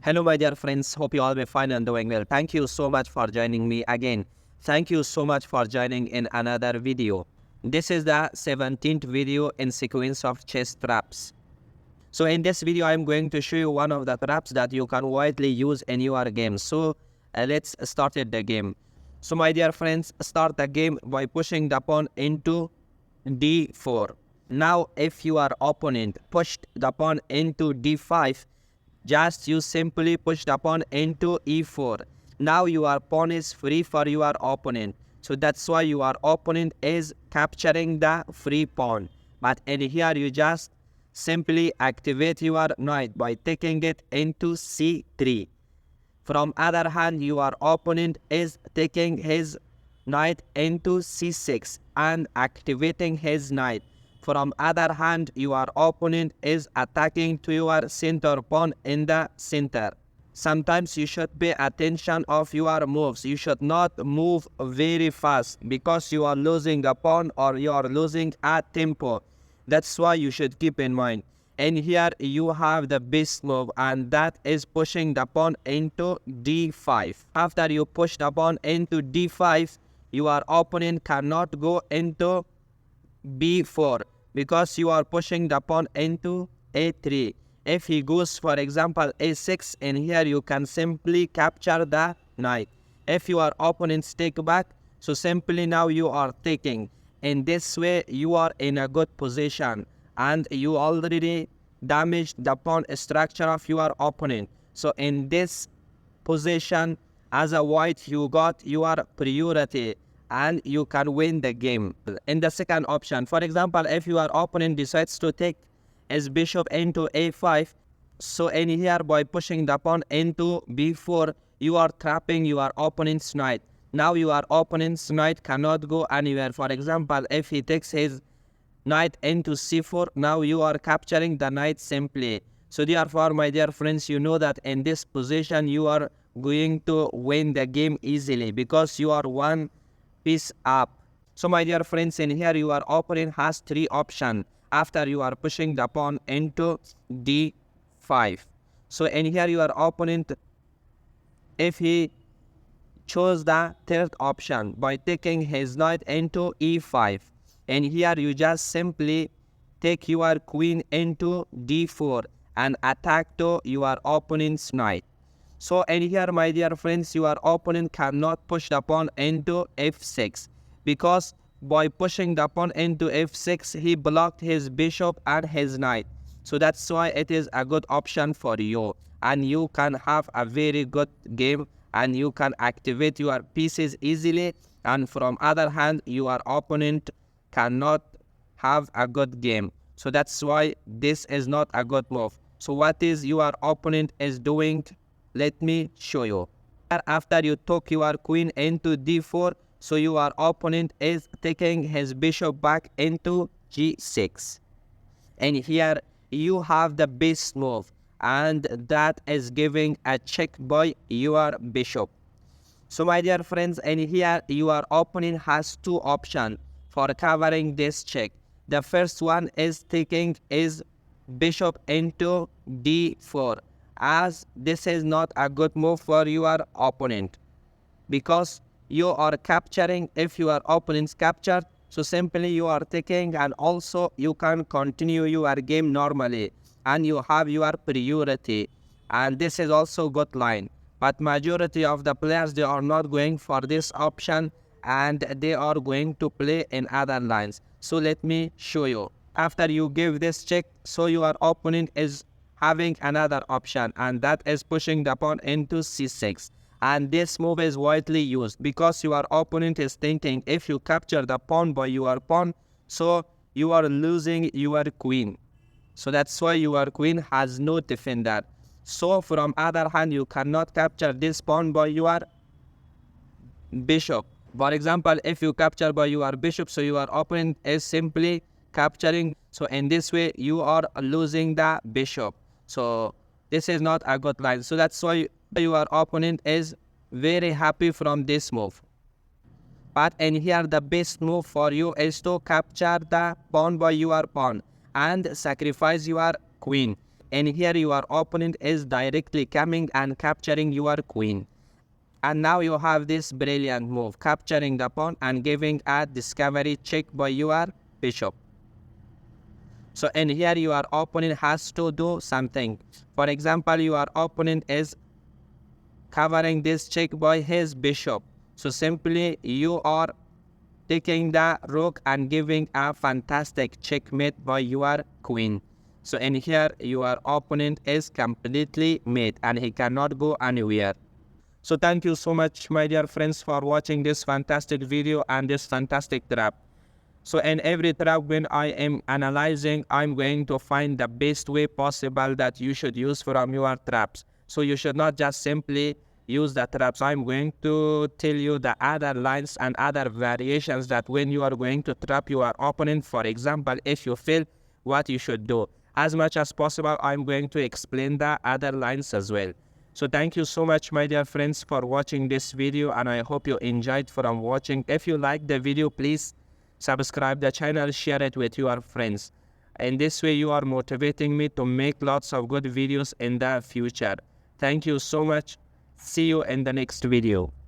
Hello my dear friends, hope you all be fine and doing well. Thank you so much for joining me again. Thank you so much for joining in another video. This is the 17th video in sequence of chess traps. So in this video I am going to show you one of the traps that you can widely use in your game. So let's start the game. So my dear friends, start the game by pushing the pawn into d4. Now if your opponent pushed the pawn into d5, just you simply push the pawn into e4. Now your pawn is free for your opponent. So that's why your opponent is capturing the free pawn. But in here you just simply activate your knight by taking it into c3. From other hand, your opponent is taking his knight into c6 and activating his knight. From other hand, your opponent is attacking to your center pawn in the center. Sometimes you should pay attention of your moves. You should not move very fast because you are losing a pawn or you are losing a tempo. That's why you should keep in mind. And here you have the best move, and that is pushing the pawn into d5. After you push the pawn into d5, your opponent cannot go into b4 because you are pushing the pawn into a3. If he goes, for example, a6, and here you can simply capture the knight. If your opponents take back, so simply now you are taking. In this way, you are in a good position and you already damaged the pawn structure of your opponent. So in this position, as a white, you got your priority and you can win the game. In the second option, for example, if your opponent decides to take his bishop into a5, so in here by pushing the pawn into b4, you are trapping your opponent's knight. Now your opponent's knight cannot go anywhere. For example, if he takes his knight into c4, now you are capturing the knight simply. So therefore, my dear friends, you know that in this position you are going to win the game easily because you are one piece up. So my dear friends, in here your opponent has three options after you are pushing the pawn into d5. So in here your opponent, if he chose the third option by taking his knight into e5, and here you just simply take your queen into d4 and attack to your opponent's knight. So in here, my dear friends, your opponent cannot push the pawn into f6 because by pushing the pawn into f6, he blocked his bishop and his knight. So that's why it is a good option for you, and you can have a very good game and you can activate your pieces easily. And from other hand, your opponent cannot have a good game. So that's why this is not a good move. So what is your opponent is doing? Let me show you. After you took your queen into d4, so your opponent is taking his bishop back into g6. And here you have the best move, and that is giving a check by your bishop. So my dear friends, and here your opponent has two options for covering this check. The first one is taking his bishop into d4, as this is not a good move for your opponent because you are capturing. If your opponent's captured, so simply you are taking, and also you can continue your game normally and you have your priority, and this is also good line. But majority of the players, they are not going for this option and they are going to play in other lines. So let me show you. After you give this check, so your opponent is having another option, and that is pushing the pawn into c6. And this move is widely used because your opponent is thinking if you capture the pawn by your pawn, so you are losing your queen. So that's why your queen has no defender. So from other hand, you cannot capture this pawn by your bishop. For example, if you capture by your bishop, so your opponent is simply capturing. So in this way, you are losing the bishop. So this is not a good line. So that's why your opponent is very happy from this move. But in here, the best move for you is to capture the pawn by your pawn and sacrifice your queen. And here your opponent is directly coming and capturing your queen. And now you have this brilliant move, capturing the pawn and giving a discovery check by your bishop. So in here your opponent has to do something. For example, your opponent is covering this check by his bishop. So simply you are taking the rook and giving a fantastic checkmate by your queen. So in here your opponent is completely mate and he cannot go anywhere. So thank you so much, my dear friends, for watching this fantastic video and this fantastic trap. So in every trap when I am analyzing, I'm going to find the best way possible that you should use from your traps. So you should not just simply use the traps. I'm going to tell you the other lines and other variations that when you are going to trap your opponent, for example, if you fail, what you should do. As much as possible, I'm going to explain the other lines as well. So thank you so much, my dear friends, for watching this video, and I hope you enjoyed from watching. If you like the video, please subscribe the channel, share it with your friends. In this way, you are motivating me to make lots of good videos in the future. Thank you so much. See you in the next video.